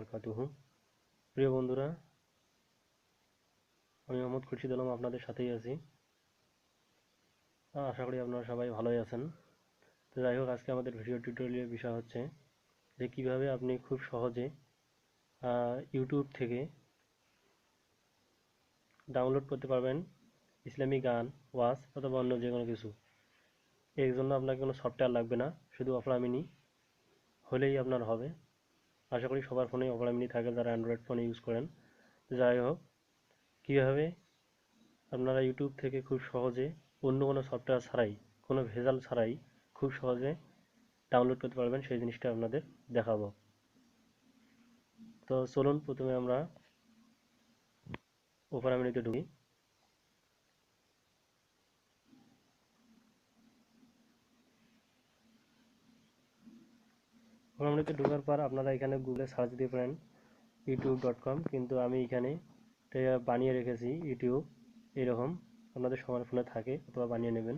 বারাকাতুহু। প্রিয় বন্ধুরা, আমি মোহাম্মদ খুরশিদ আলম আপনাদের সাথেই আছি। আশা করি আপনারা সবাই ভালোই আছেন। তো যাই হোক, আজকে আমাদের ভিডিও টিউটোরিয়ালের বিষয় হচ্ছে যে কিভাবে আপনি খুব সহজে ইউটিউব থেকে ডাউনলোড করতে পারবেন ইসলামিক গান, ওয়াজ অথবা অন্য যে কোনো কিছু। এর জন্য আপনাকে কোনো সফটওয়্যার লাগবে না, শুধু অপরা মিনি হলেই আপনার হবে। আশা করি সবার ফোনে অপরা মিনি থাকে, যারা অ্যান্ড্রয়েড ফোন ইউজ করেন। তো যাই হোক, কীভাবে আপনারা ইউটিউব থেকে খুব সহজে অন্য কোনো সফটওয়্যার ছাড়াই, কোনো ভেজাল ছাড়াই খুব সহজে ডাউনলোড করতে পারবেন সেই জিনিসটা আপনাদের দেখাবো। তো চলুন প্রথমে আমরা ওপেরা মিনিতে ঢুকি। ওপেরা মিনিতে ঢোকার পর আপনারা এখানে গুগলে সার্চ দিতে পারেন youtube.com, কিন্তু আমি এখানে বানিয়ে রেখেছি ইউটিউব। এরকম আপনাদের সবার ফোনে থাকে, অথবা বানিয়ে নেবেন।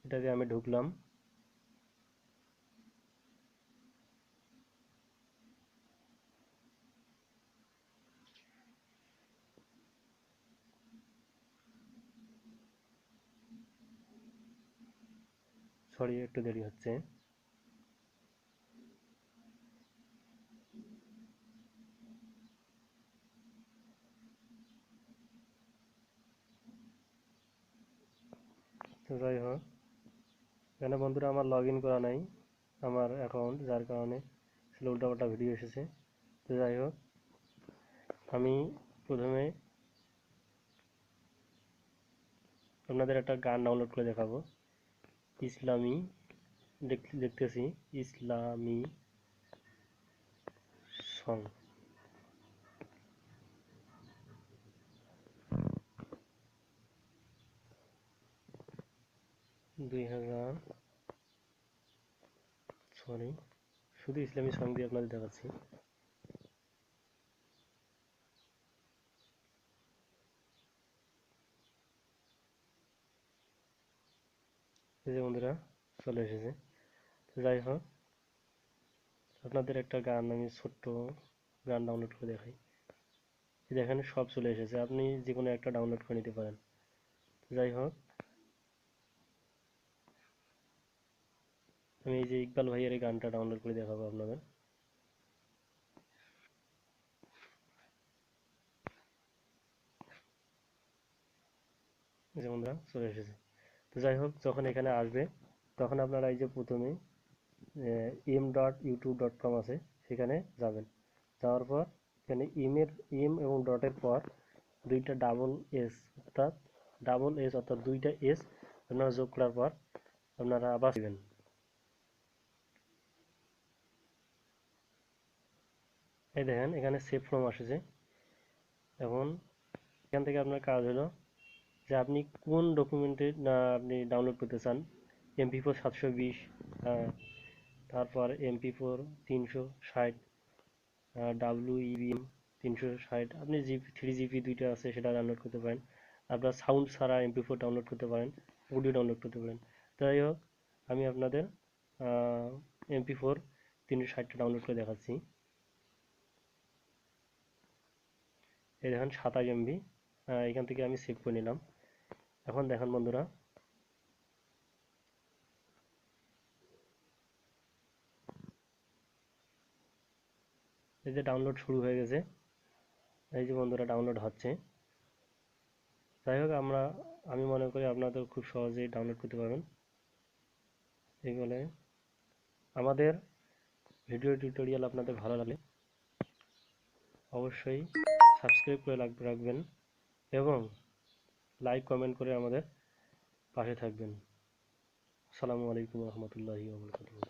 এটাতে আমি ঢুকলাম। সরি, একটু দেরি হচ্ছে। তো যাই হোক, এখানে বন্ধুরা আমার লগ ইন করা নাই আমার অ্যাকাউন্ট, যার কারণে উল্টাপাল্টা ভিডিও এসেছে। তো যাই হোক, আমি প্রথমে আপনাদের একটা গান ডাউনলোড করে দেখাবো। ইসলামী দেখতেছি ইসলামী সং। শুধু ইসলামী সং দিয়ে আপনাদের দেখাচ্ছি। এই যে বন্ধুরা, চলে এসেছে। তো যাই হোক, আপনাদের একটা গান, আমি ছোট্ট গান ডাউনলোড করে দেখাই। এখানে সব চলে এসেছে, আপনি যে কোনো একটা ডাউনলোড করে নিতে পারেন। যাই হোক, আমি এই যে ইকবাল ভাইয়ের এই গানটা ডাউনলোড করে দেখাবো আপনাদের। যে বন্ধুরা, চলে এসেছে। তো যাই হোক, যখন এখানে আসবে তখন আপনারা এই যে প্রথমে m.youtube.com আছে, সেখানে যাবেন। যাওয়ার পর এখানে এম এবং ডটের পর দুইটা ডাবল এস অর্থাৎ দুইটা এস আপনারা যোগ করার পর আপনারা আবার দিবেন। এই দেখেন, এখানে সেভ ফ্রম আসেছে। এখন এখান থেকে আপনার কাজ হলো যে আপনি কোন ডকুমেন্টে আপনি ডাউনলোড করতে চান। MP4 720, তারপর MP4 360, WEVM 360, আপনি জিপি 3GB দুইটা আছে সেটা ডাউনলোড করতে পারেন। আপনার সাউন্ড ছাড়া MP4 ডাউনলোড করতে পারেন, অডিও ডাউনলোড করতে পারেন। যাই হোক, আমি আপনাদের MP4 360টা ডাউনলোড করে দেখাচ্ছি। এই দেখেন 27 MB, এখান থেকে আমি সেভ করে নিলাম। এখন দেখেন বন্ধুরা, এই যে ডাউনলোড শুরু হয়ে গেছে। এই যে বন্ধুরা, ডাউনলোড হচ্ছে। যাই হোক, আমি মনে করি আপনাদের খুব সহজেই ডাউনলোড করতে পারবেন। এই বলে আমাদের ভিডিও টিউটোরিয়াল আপনাদের ভালো লাগলে অবশ্যই সাবস্ক্রাইব করে রাখবেন এবং লাইক কমেন্ট করে আমাদের পাশে থাকবেন। আসসালামু আলাইকুম রহমতুল্লাহি ওয়া বারাকাতুহু।